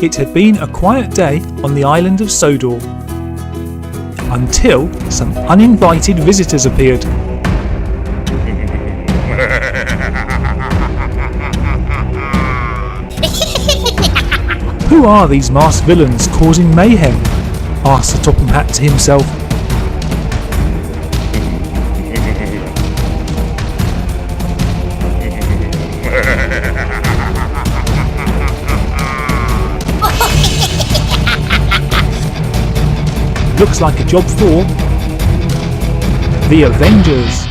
It had been a quiet day on the island of Sodor, until some uninvited visitors appeared. Who are these masked villains causing mayhem? Asked the Topham Hatt to himself. Looks like a job for the Avengers.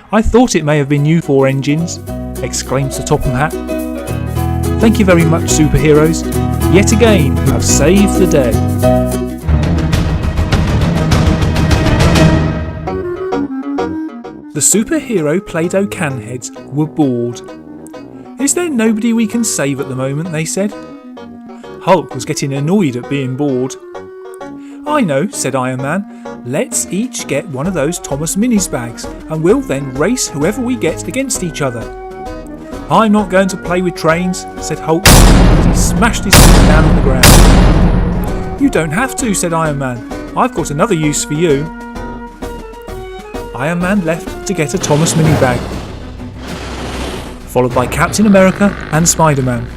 I thought it may have been you four engines, exclaims the Topham Hatt. Thank you very much, superheroes. Yet again, you have saved the day. The superhero Play-Doh can heads were bored. Is there nobody we can save at the moment, they said. Hulk was getting annoyed at being bored. I know, said Iron Man. Let's each get one of those Thomas Minis bags and we'll then race whoever we get against each other. I'm not going to play with trains, said Hulk as he smashed his stick down on the ground. You don't have to, said Iron Man. I've got another use for you. Iron Man left to get a Thomas Mini bag, followed by Captain America and Spider-Man.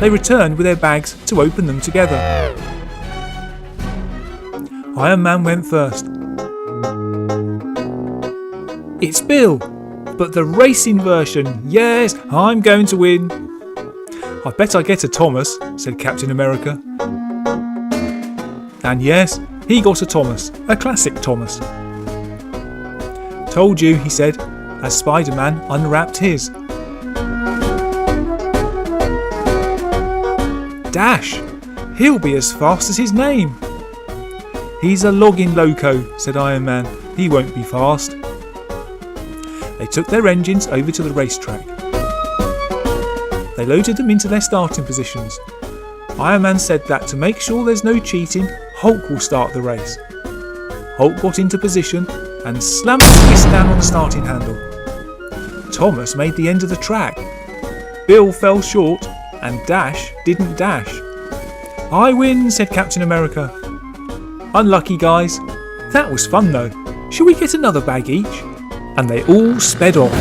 They returned with their bags to open them together. Iron Man went first. It's Bill, but the racing version. Yes, I'm going to win. I bet I get a Thomas, said Captain America. And yes, he got a Thomas, a classic Thomas. Told you, he said, as Spider-Man unwrapped his. Dash! He'll be as fast as his name. He's a logging loco, said Iron Man. He won't be fast. They took their engines over to the racetrack. They loaded them into their starting positions. Iron Man said that to make sure there's no cheating, Hulk will start the race. Hulk got into position and slammed his fist down on the starting handle. Thomas made the end of the track. Bill fell short and Dash didn't dash. I win, said Captain America. Unlucky guys. That was fun though. Shall we get another bag each? And they all sped off.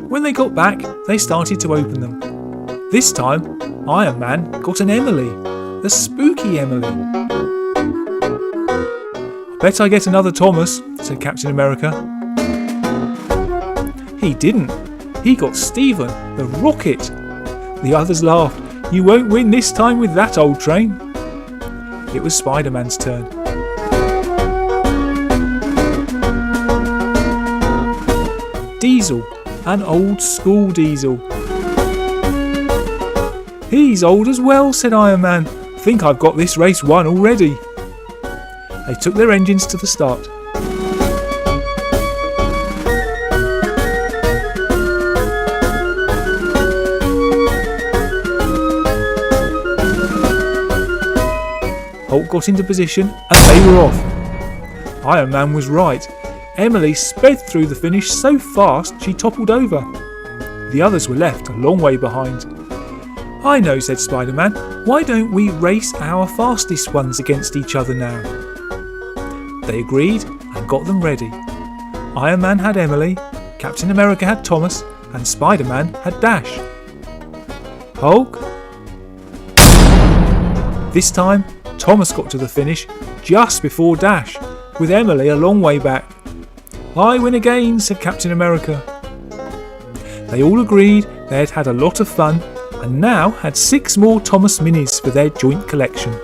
When they got back, they started to open them. This time, Iron Man got an Emily, the spooky Emily. "I bet I get another Thomas," said Captain America. He didn't. He got Stephen, the rocket. The others laughed. "You won't win this time with that old train." It was Spider-Man's turn. Diesel, an old school Diesel. "He's old as well," said Iron Man. "Think I've got this race won already." They took their engines to the start. Hulk got into position and they were off. Iron Man was right. Emily sped through the finish so fast she toppled over. The others were left a long way behind. "I know," said Spider-Man. "Why don't we race our fastest ones against each other now?" They agreed and got them ready. Iron Man had Emily, Captain America had Thomas, and Spider-Man had Dash. Hulk? This time, Thomas got to the finish just before Dash, with Emily a long way back. "I win again," said Captain America. They all agreed they had had a lot of fun and now had 6 more Thomas Minis for their joint collection.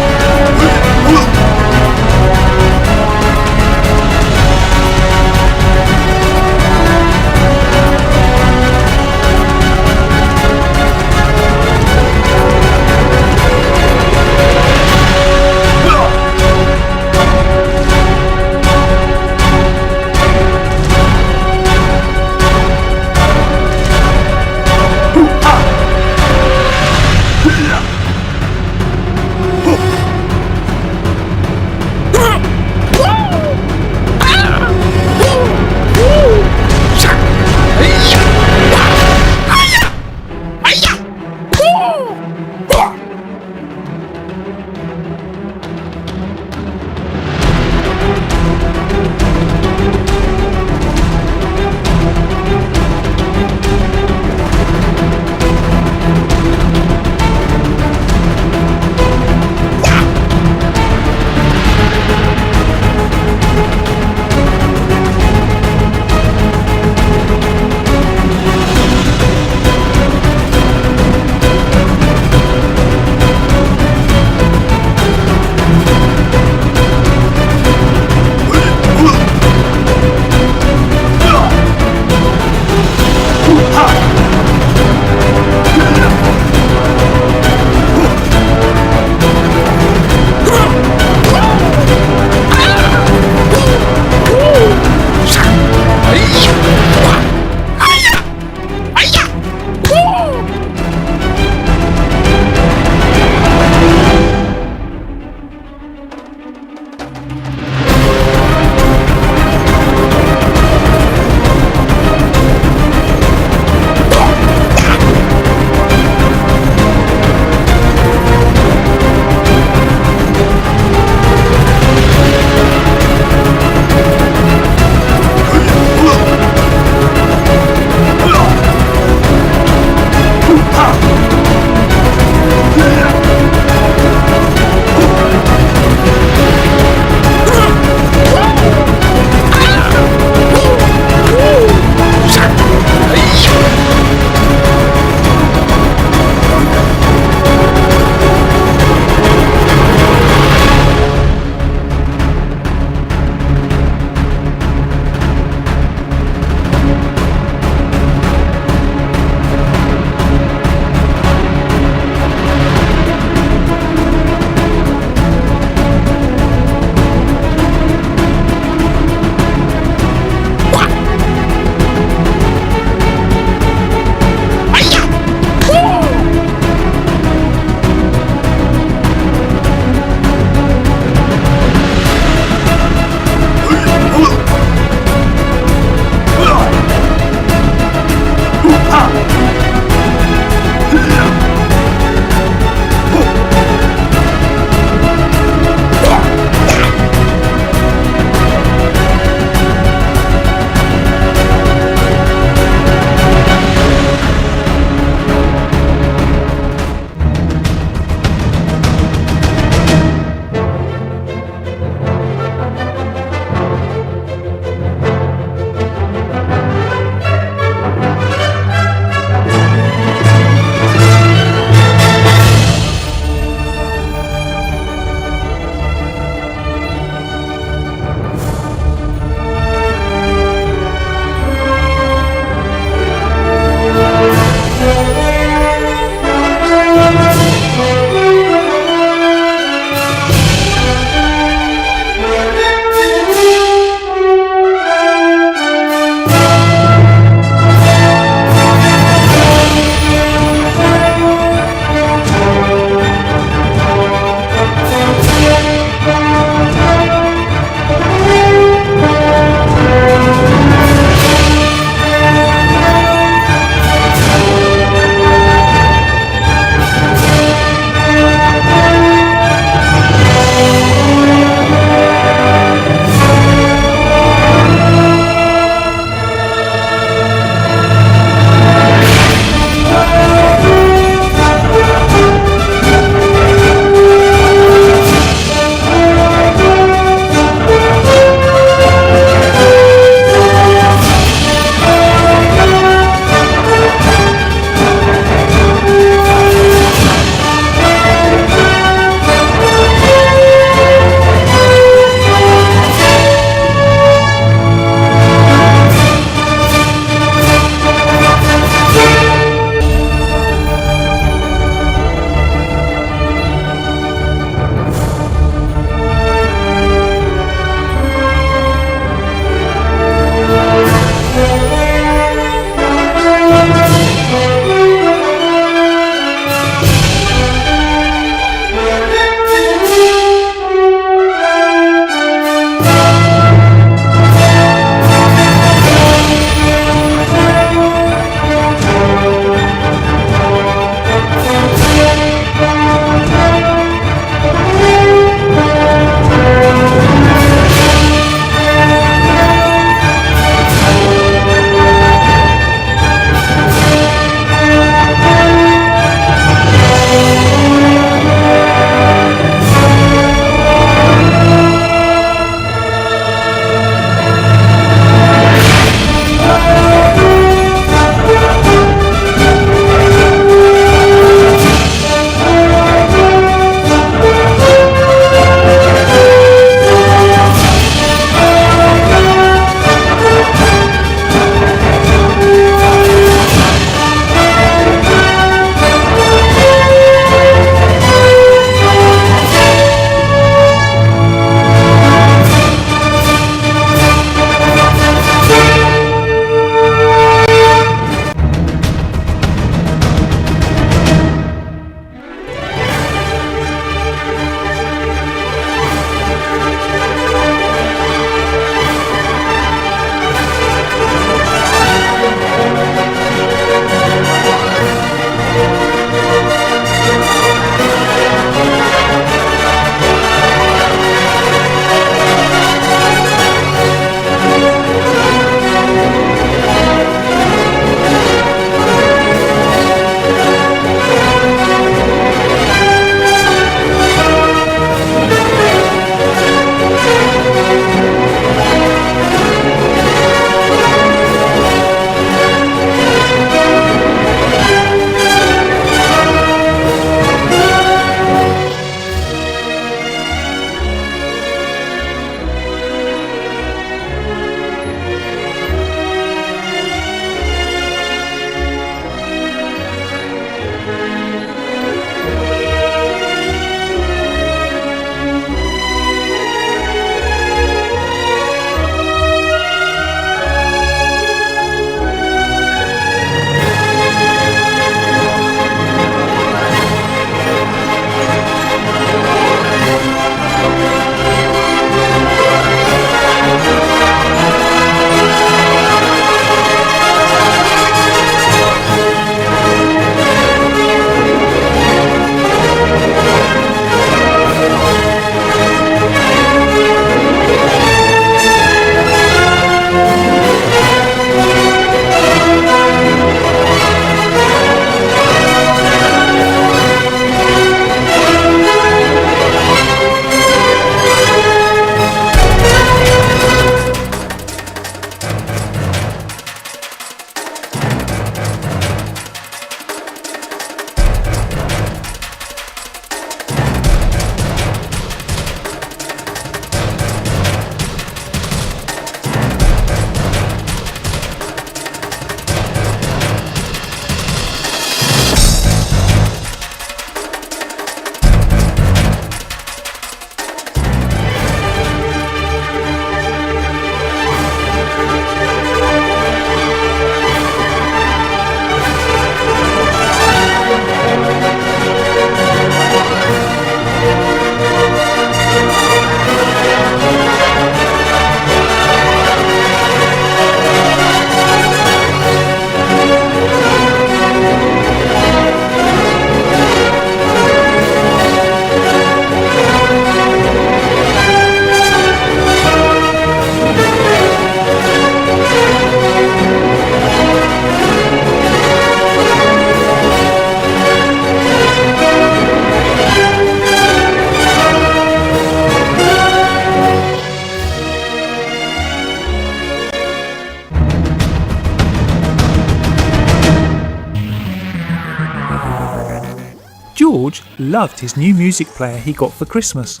George loved his new music player he got for Christmas.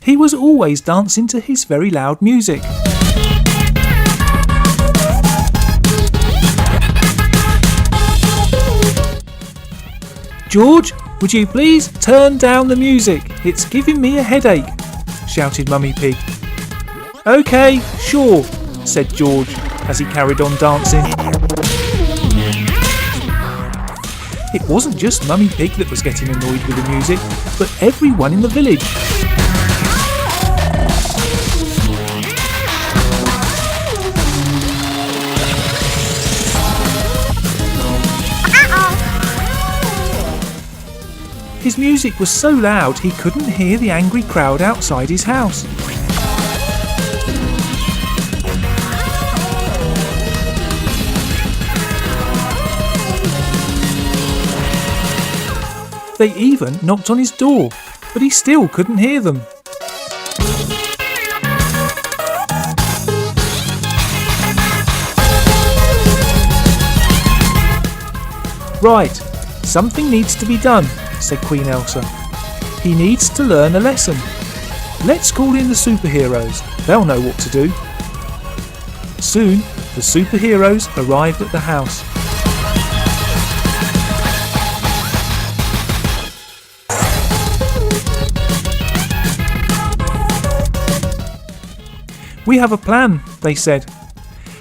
He was always dancing to his very loud music. "George, would you please turn down the music? It's giving me a headache," shouted Mummy Pig. "OK, sure," said George as he carried on dancing. It wasn't just Mummy Pig that was getting annoyed with the music, but everyone in the village. His music was so loud he couldn't hear the angry crowd outside his house. They even knocked on his door, but he still couldn't hear them. "Right, something needs to be done," said Queen Elsa. "He needs to learn a lesson. Let's call in the superheroes. They'll know what to do." Soon, the superheroes arrived at the house. "We have a plan," they said.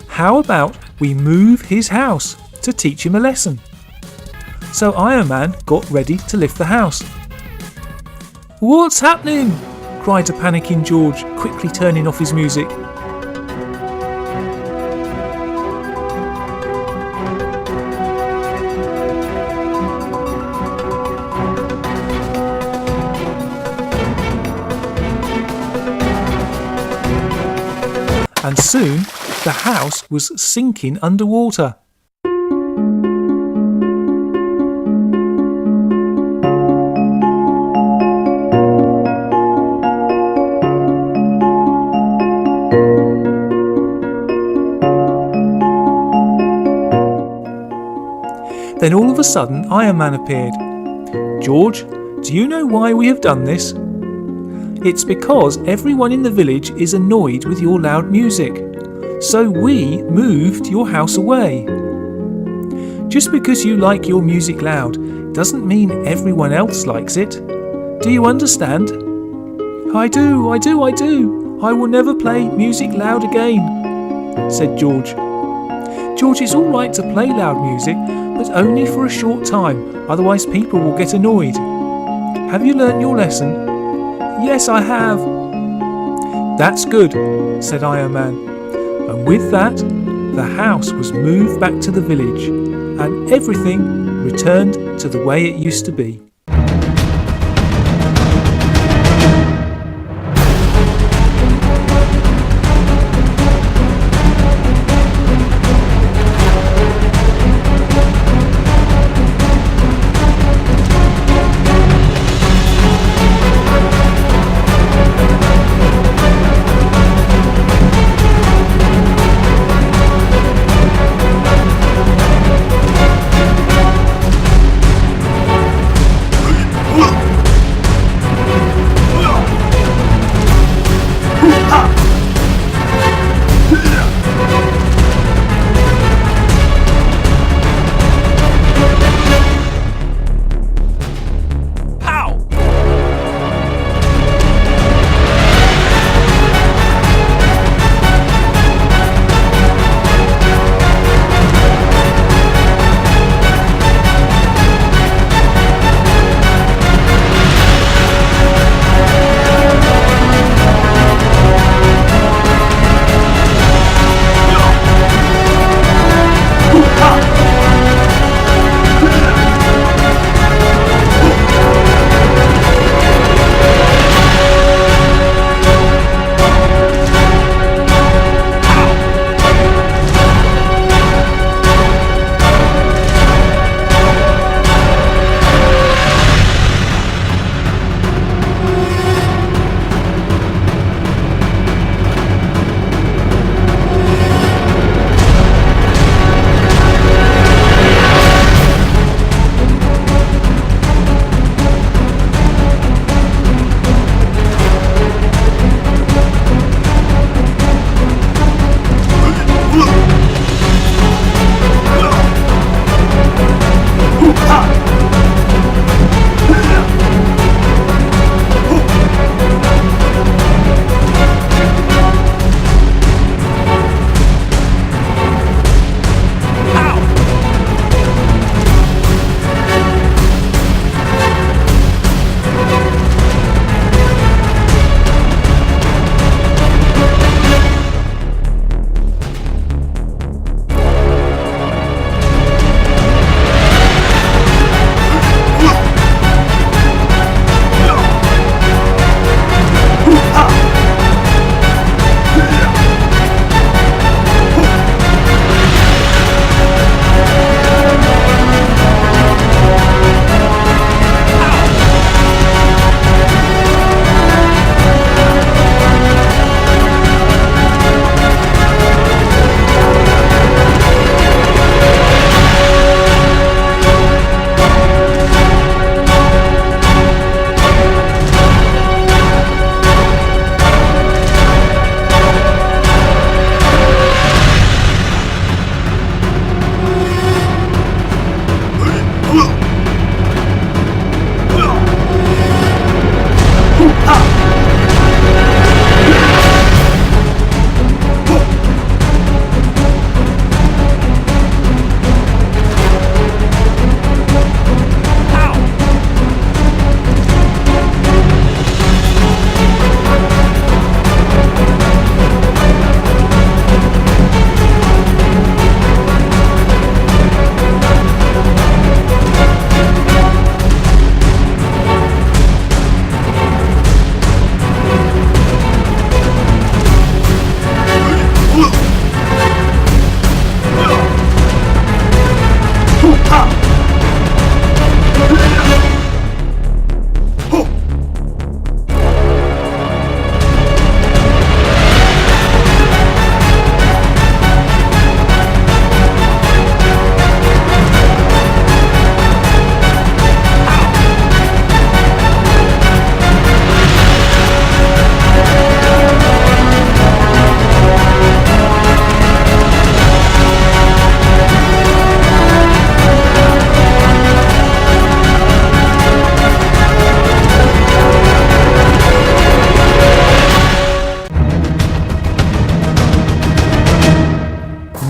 "How about we move his house to teach him a lesson?" So Iron Man got ready to lift the house. "What's happening?" cried a panicking George, quickly turning off his music. And soon, the house was sinking underwater. Then all of a sudden, Iron Man appeared. "George, do you know why we have done this?" "It's because everyone in the village is annoyed with your loud music. So we moved your house away. Just because you like your music loud doesn't mean everyone else likes it. Do you understand?" I do. I will never play music loud again," said George. "George, it's all right to play loud music, but only for a short time, otherwise people will get annoyed. Have you learnt your lesson?" "Yes, I have." "That's good," said Iron Man. And with that, the house was moved back to the village, and everything returned to the way it used to be.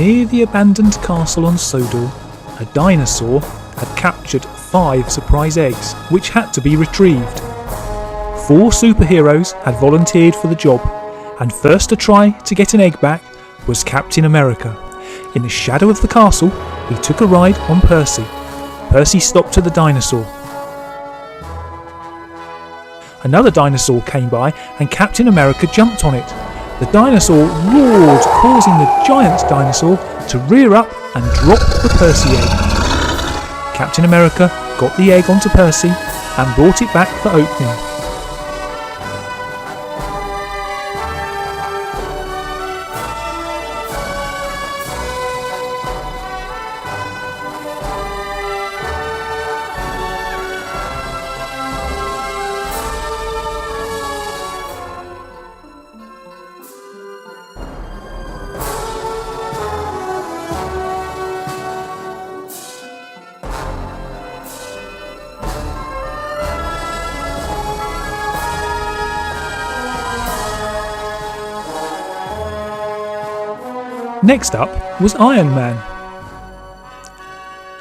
Near the abandoned castle on Sodor, a dinosaur had captured 5 surprise eggs, which had to be retrieved. 4 superheroes had volunteered for the job, and first to try to get an egg back was Captain America. In the shadow of the castle, he took a ride on Percy. Percy stopped at the dinosaur. Another dinosaur came by and Captain America jumped on it. The dinosaur roared, causing the giant dinosaur to rear up and drop the Percy egg. Captain America got the egg onto Percy and brought it back for opening. Next up was Iron Man.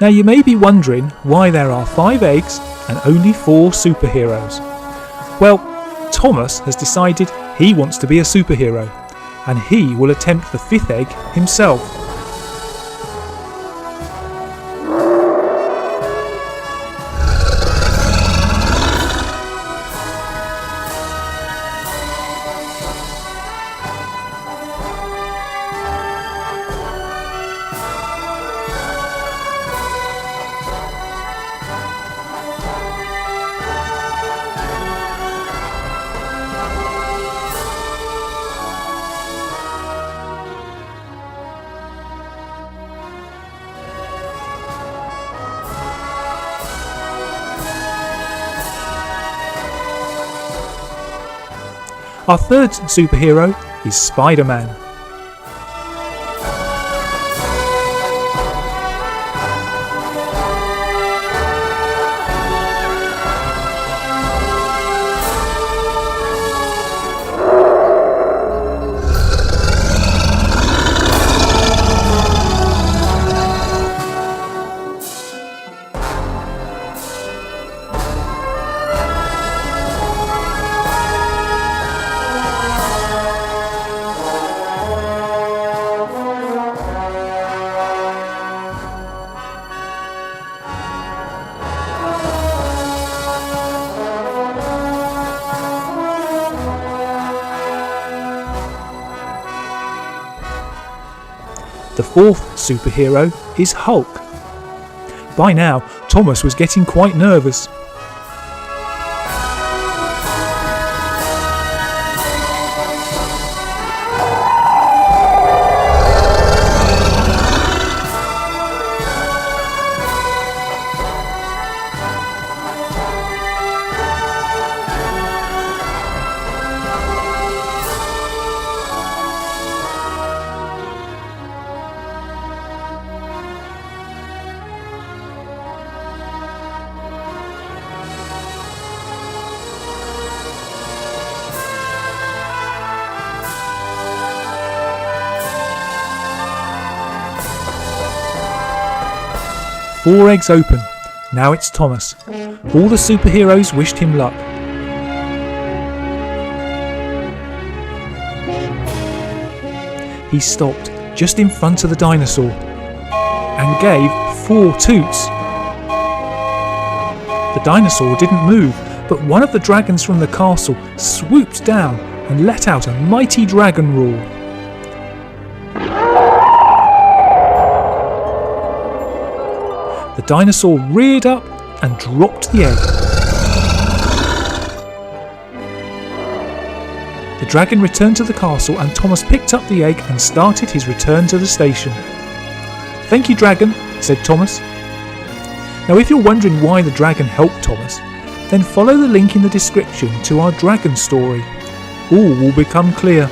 Now you may be wondering why there are 5 eggs and only 4 superheroes. Well, Thomas has decided he wants to be a superhero, and he will attempt the 5th egg himself. Our 3rd superhero is Spider-Man. The 4th superhero is Hulk. By now, Thomas was getting quite nervous. Four eggs open. Now it's Thomas. All the superheroes wished him luck. He stopped just in front of the dinosaur and gave 4 toots. The dinosaur didn't move, but one of the dragons from the castle swooped down and let out a mighty dragon roar. The dinosaur reared up and dropped the egg. The dragon returned to the castle and Thomas picked up the egg and started his return to the station. "Thank you, dragon," said Thomas. Now if you're wondering why the dragon helped Thomas, then follow the link in the description to our dragon story. All will become clear.